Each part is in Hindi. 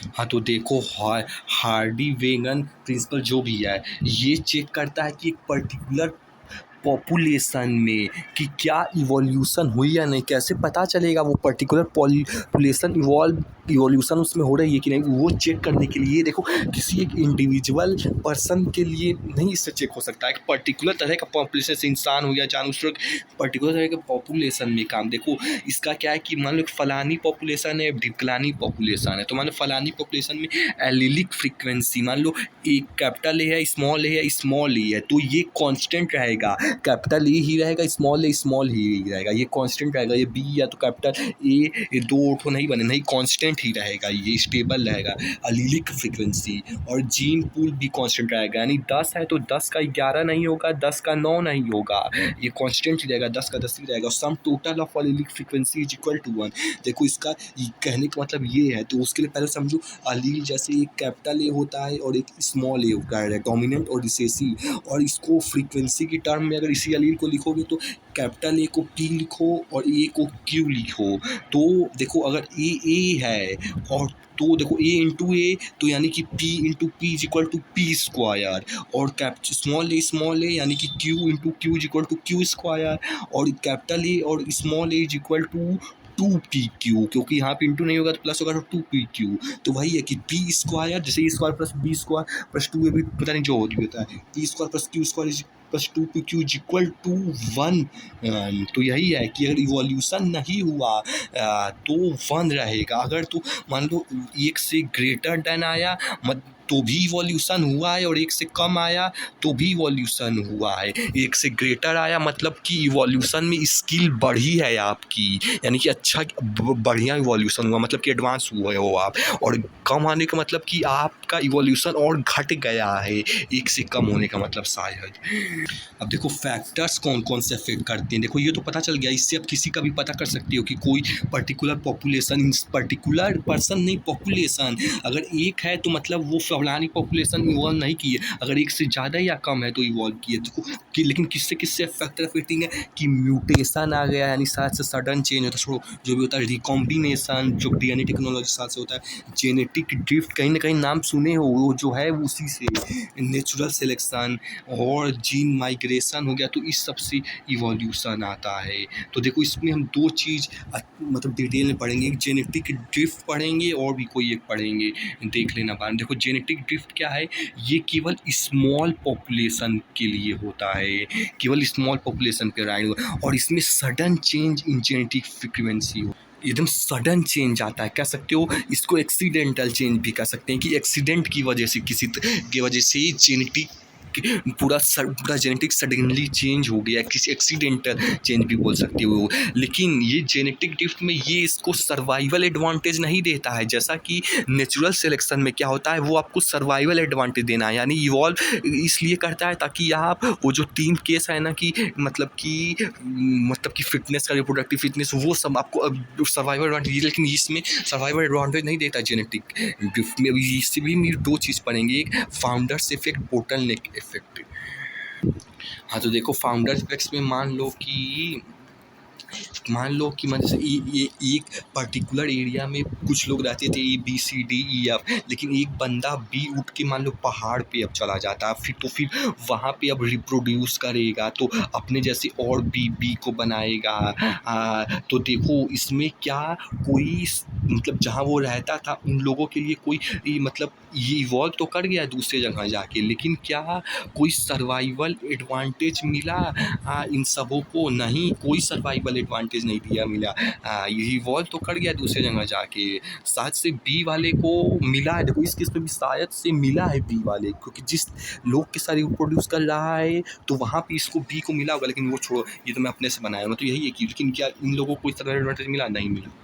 हाँ, तो देखो हार्डी वेगन प्रिंसिपल जो भी है, ये चेक करता है कि एक पर्टिकुलर पॉपुलेशन में कि क्या इवोल्यूशन हुई या नहीं। कैसे पता चलेगा वो पर्टिकुलर पॉपुलेशन इवोल्यूशन उसमें हो रही है कि नहीं, वो चेक करने के लिए देखो किसी एक इंडिविजुअल पर्सन के लिए नहीं इससे चेक हो सकता है कि पर्टिकुलर तरह का पॉपुलेशन से इंसान हो या जानवर पर्टिकुलर तरह के पॉपुलेशन में काम। देखो इसका क्या है कि मान लो फलानी पॉपुलेशन है, ढिकलानी पॉपुलेशन है, तो मान लो फलानी पॉपुलेशन में एलिलिक फ्रीक्वेंसी मान लो एक कैपिटल ए है, स्मॉल ए है, स्मॉल ए है, तो ये कांस्टेंट रहेगा। कैपिटल ए ही रहेगा, स्मॉल ए स्मॉल ही रहेगा, ये कांस्टेंट रहेगा। ये बी या तो कैपिटल ए, ये दो ठो नहीं बने, नहीं कांस्टेंट ही रहेगा, ये स्टेबल रहेगा एलिलिक फ्रीक्वेंसी। और जीन पूल भी कांस्टेंट रहेगा, यानी 10 है तो 10 का 11 नहीं होगा, 10 का 9 नहीं होगा, ये कांस्टेंट ही रहेगा, 10 का 10 ही रहेगा। Sum total of allelic frequency is equal to 1। देखो इसका कहने का मतलब ये है, तो उसके लिए पहले समझो अलील जैसे एक कैपिटल ए होता है और एक स्मॉल ए होता है, डोमिनेंट और रिसेसिव। और इसको फ्रीक्वेंसी की टर्म में अगर इसी अलील को लिखोगे तो कैपिटल ए को पी लिखो और ए को क्यू लिखो। तो देखो अगर ए है और तो देखो ए इंटू ए, तो यानी कि p into p is equal to p square. और स्मॉल ए यानी कि q into q is equal to q square. और कैपिटल ए और small a is equal to 2pq, क्योंकि यहाँ पे इंटू नहीं होगा तो प्लस होगा, तो 2pq। तो वही है कि पी स्क्वायर, जैसे A square plus B square plus 2 A भी पता नहीं जो होता है, P square plus Q square plus 2pq is equal to 1। तो यही है कि अगर इवोल्यूशन नहीं हुआ तो 1 रहेगा। अगर तो मान लो 1 से ग्रेटर देन आया तो भी इवोल्यूशन हुआ है, और 1 से कम आया तो भी इवोल्यूशन हुआ है। 1 से ग्रेटर आया मतलब कि इवोल्यूशन में स्किल बढ़ी है आपकी, यानी कि अच्छा बढ़िया इवोल्यूशन हुआ, मतलब कि एडवांस हुए हो आप। और कम आने का मतलब कि आपका इवोल्यूशन और घट गया है, 1 से कम होने का मतलब शायद। अब देखो फैक्टर्स कौन कौन से अफेक्ट करते हैं, देखो ये तो पता चल गया, इससे अब किसी का भी पता कर सकते हो कि कोई पर्टिकुलर पॉपुलेशन, पर्टिकुलर पर्सन नहीं पॉपुलेशन, अगर 1 है तो मतलब वो फलानी पॉपुलेशन इवॉल्व नहीं की है, अगर 1 से ज़्यादा या कम है तो इवॉल्व की है। देखो कि लेकिन किससे किससे फैक्टर अफेक्टिंग है कि म्यूटेशन आ गया, यानी साथ से सडन चेंज होता है, जो भी होता है रिकॉम्बिनेशन, जो डीएनए टेक्नोलॉजी साथ से होता है, जेनेटिक ड्रिफ्ट कहीं ना कहीं नाम सुने हो, वो जो है उसी से, नेचुरल सिलेक्शन और जीन माइग्रेशन हो गया, तो इस सब से इवोल्यूशन आता है। तो देखो इसमें हम 2 चीज़ मतलब डिटेल में पढ़ेंगे, एक जेनेटिक ड्रिफ्ट पढ़ेंगे और भी कोई एक पढ़ेंगे, देख लेना बाद। देखो जेनेटिक ड्रिफ्ट क्या है, ये केवल स्मॉल पॉपुलेशन के लिए होता है, केवल स्मॉल पॉपुलेशन पे राइड, और इसमें sudden change in genetic frequency हो, एकदम सडन चेंज आता है, कह सकते हो इसको एक्सीडेंटल चेंज भी कह सकते हैं, कि एक्सीडेंट की वजह से किसी की वजह से जेनेटिक पूरा जेनेटिक सडनली चेंज हो गया, किसी एक्सीडेंटल चेंज भी बोल सकते हो। लेकिन ये जेनेटिक ड्रिफ्ट में ये इसको सर्वाइवल एडवांटेज नहीं देता है, जैसा कि नेचुरल सिलेक्शन में क्या होता है, वो आपको सर्वाइवल एडवांटेज देना है, यानी इवॉल्व इसलिए करता है ताकि आप वो जो 3 केस है ना कि मतलब कि फिटनेस का, रिप्रोडक्टिव फिटनेस, वो सब आपको सर्वाइवल एडवांटेज, लेकिन इसमें सर्वाइवल एडवांटेज नहीं देता जेनेटिक ड्रिफ्ट में। इससे भी 2 चीज़ पढ़ेंगे, एक फाउंडर्स इफेक्ट, बोटलनेक इफेक्ट। हाँ, तो देखो फाउंडर इफेक्ट्स में मान लो कि मतलब ये एक पर्टिकुलर एरिया में कुछ लोग रहते थे ABCDEF, लेकिन एक बंदा बी उठ के मान लो पहाड़ पे अब चला जाता है, फिर वहाँ पे अब रिप्रोड्यूस करेगा, तो अपने जैसे और बी को बनाएगा। तो देखो इसमें क्या कोई मतलब जहाँ वो रहता था उन लोगों के लिए कोई मतलब ये इवॉल्व तो कर गया दूसरे जगह जाके, लेकिन क्या कोई सर्वाइवल एडवांटेज मिला इन सबों को? नहीं, कोई सर्वाइवल एडवांटेज नहीं मिला। ये इवॉल्व तो कर गया दूसरे जगह जाके, शायद से बी वाले को मिला है। देखो इस केस में भी शायद से मिला है बी वाले, क्योंकि जिस लोग के साथ रिप्रोड्यूस कर रहा है तो वहाँ पे इसको बी को मिला होगा, लेकिन वो छोड़ो, ये तो मैं अपने से बनाया हूँ, तो यही है कि लेकिन क्या इन लोगों को कोई सर्वाइवल एडवांटेज मिला? नहीं मिला।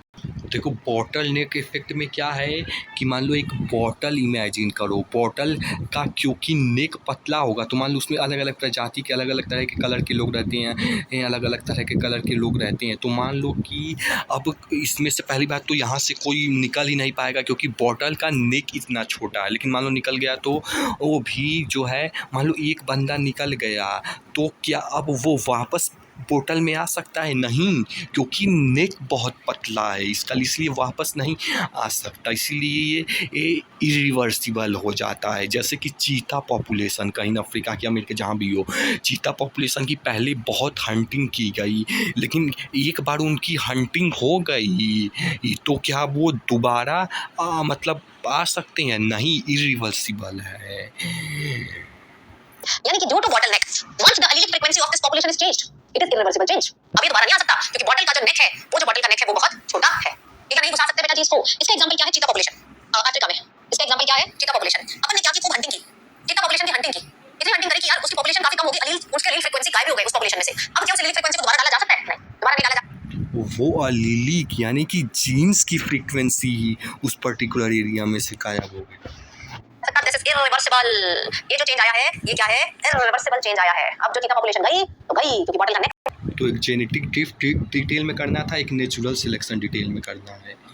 देखो बॉटल नेक इफेक्ट में क्या है कि मान लो एक बॉटल इमेजिन करो, बॉटल का क्योंकि नेक पतला होगा तो मान लो उसमें अलग अलग प्रजाति के अलग अलग तरह के कलर के लोग रहते हैं, अलग अलग तरह के कलर के लोग रहते हैं। तो मान लो कि अब इसमें से पहली बात तो यहाँ से कोई निकल ही नहीं पाएगा, क्योंकि बॉटल का नेक इतना छोटा है। लेकिन मान लो निकल गया तो वो भी जो है, मान लो एक बंदा निकल गया तो क्या अब वो वापस पोर्टल में आ सकता है? नहीं, क्योंकि नेक बहुत पतला है इसका, इसलिए वापस नहीं आ सकता। इसीलिए ये इरिवर्सिबल हो जाता है। जैसे कि चीता पॉपुलेशन कहीं अफ्रीका की, अमेरिका जहाँ भी हो, चीता पॉपुलेशन की पहले बहुत हंटिंग की गई, लेकिन एक बार उनकी हंटिंग हो गई तो क्या वो दोबारा मतलब आ सकते हैं? नहीं, इरिवर्सिबल है। यानी कि due to bottleneck once the allele frequency of this population is changed it is irreversible change. अब ये दोबारा नहीं आ सकता क्योंकि बॉटल का जो नेक है, वो जो बॉटल का नेक है वो बहुत छोटा है। ठीक है, नहीं घुसा सकते बेटा जी इसको। इसका एग्जांपल क्या है? चीता पॉपुलेशन अफ्रीका में। इसका एग्जांपल क्या है? चीता पॉपुलेशन। अपन ने क्या की? खूब हंटिंग की, चीता पॉपुलेशन की हंटिंग की, इतनी हंटिंग करी कि यार उसकी पॉपुलेशन काफी कम हो गई, एलील उसके एलील फ्रीक्वेंसी गायब हो गई उस पॉपुलेशन में से। अब क्या उस एलील फ्रीक्वेंसी को दोबारा डाला जा सकता है? नहीं, दोबारा नहीं डाला जा। वो अलीलिक यानी कि जीन्स की फ्रीक्वेंसी ही उस पर्टिकुलर एरिया में से गायब हो गई। This is irreversible. ये जो चेंज आया है ये क्या है? इरिवर्सिबल चेंज आया है। अब जो चीता पॉपुलेशन गई तो गई क्योंकि बॉटल का नेक। तो एक जेनेटिक ड्रिफ्ट डिटेल में करना था, एक नेचुरल सिलेक्शन डिटेल में करना है।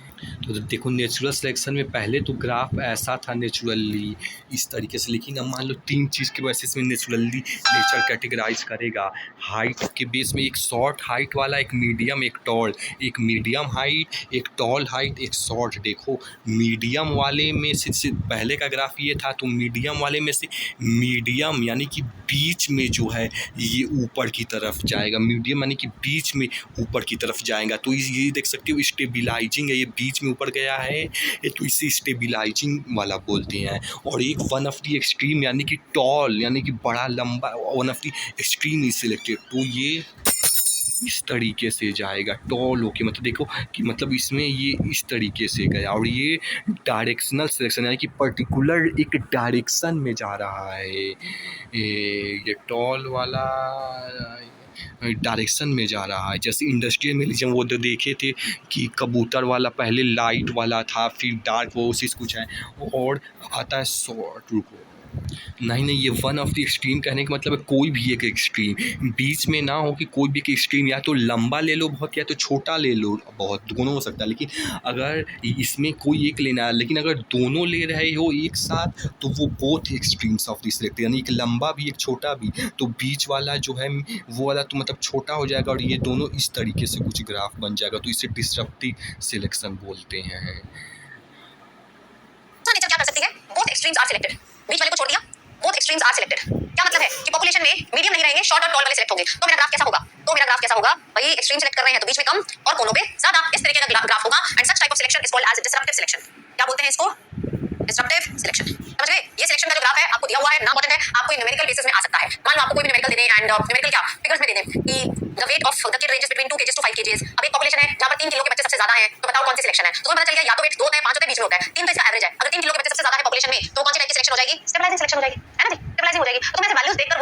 तो देखो नेचुरल सिलेक्शन में पहले तो ग्राफ ऐसा था नेचुरली इस तरीके से, लेकिन अब मान लो 3 चीज़ के बेसिस में नेचुरली नेचर कैटेगराइज करेगा। हाइट के बेस में एक शॉर्ट हाइट वाला, एक मीडियम, एक टॉल, एक मीडियम हाइट, एक टॉल हाइट, एक शॉर्ट। देखो मीडियम वाले में से पहले का ग्राफ ये था, तो मीडियम वाले में से मीडियम यानी कि बीच में जो है ये ऊपर की तरफ जाएगा, मीडियम यानी कि बीच में ऊपर की तरफ जाएगा। तो ये देख सकते हो स्टेबिलाइजिंग है, ये बीच में ऊपर गया है, ये तो इसे स्टेबिलाइजिंग वाला बोलते हैं। और एक वन ऑफ द एक्सट्रीम यानी कि टॉल यानी कि बड़ा लंबा, one of the extreme is selected, तो ये इस तरीके से जाएगा टॉल होके। मतलब देखो कि मतलब इसमें ये इस तरीके से गया, और ये डायरेक्शनल सिलेक्शन यानी कि पर्टिकुलर एक डायरेक्शन में जा रहा है। ये टॉल वाला डायरेक्शन में जा रहा है। जैसे इंडस्ट्रियल में जब वो देखे थे कि कबूतर वाला पहले लाइट वाला था, फिर डार्क, वो उसी कुछ है, और आता है शॉर्ट। रुको, नहीं, ये वन ऑफ द एक्सट्रीम कहने का मतलब है कोई भी एक एक्सट्रीम, बीच में ना हो कि कोई भी एक एक्सट्रीम या तो लंबा ले लो बहुत या तो छोटा ले लो बहुत, दोनों हो सकता है। लेकिन अगर इसमें कोई एक लेना है, लेकिन अगर दोनों ले रहे हो एक साथ तो वो both extremes of this select, यानी एक लंबा भी एक छोटा भी, तो बीच वाला जो है वो वाला तो मतलब छोटा हो जाएगा, और ये दोनों इस तरीके से कुछ ग्राफ बन जाएगा, तो इसे डिसरप्टिव सिलेक्शन बोलते हैं। नेचर क्या कर सकती है? Both extremes are selected. बीच वाले को छोड़ दिया, बोथ एक्सट्रीम्स आर सिलेक्टेड। क्या मतलब है कि पॉपुलेशन में मीडियम नहीं रहेंगे, शॉर्ट और टॉल वाले सिलेक्ट होंगे। तो मेरा ग्राफ कैसा होगा? भाई एक्सट्रीम सिलेक्ट कर रहे हैं तो बीच में कम और कोनों पे ज्यादा, इस तरीके का ग्राफ होगा। And such type of selection is called as disruptive selection. क्या बोलते हैं इसको? Disruptive selection. समझ गए? ये सिलेक्शन का जो ग्राफ है आपको दिया हुआ है, ना बटन है, आपको न्यूमेरिकल बेसिस में आ सकता है। मान लो आपको कोई भी numerical they they, and numerical क्या फिगर्स में दे दे कि the weight of the kid ranges between 2 kgs to 5 kgs। अब एक पॉपुलेशन है जहां पर 3 किलो के बच्चे सबसे ज्यादा हैं, तो बताओ कौन सी सिलेक्शन है? तो तुम्हें पता चल गया या तो वेट 2 होता है, 5 होता है, बीच में होता है, 3 तो इसका एवरेज है। अगर 3 किलो के बच्चे सबसे ज्यादा है पॉपुलेशन में, तो कौन सी टाइप की सिलेक्शन हो जाएगी? स्टेबलाइजिंग सिलेक्शन हो जाएगी, है ना जी? स्टेबलाइजिंग हो जाएगी। तो तुम्हें ऐसे वैल्यूज देखकर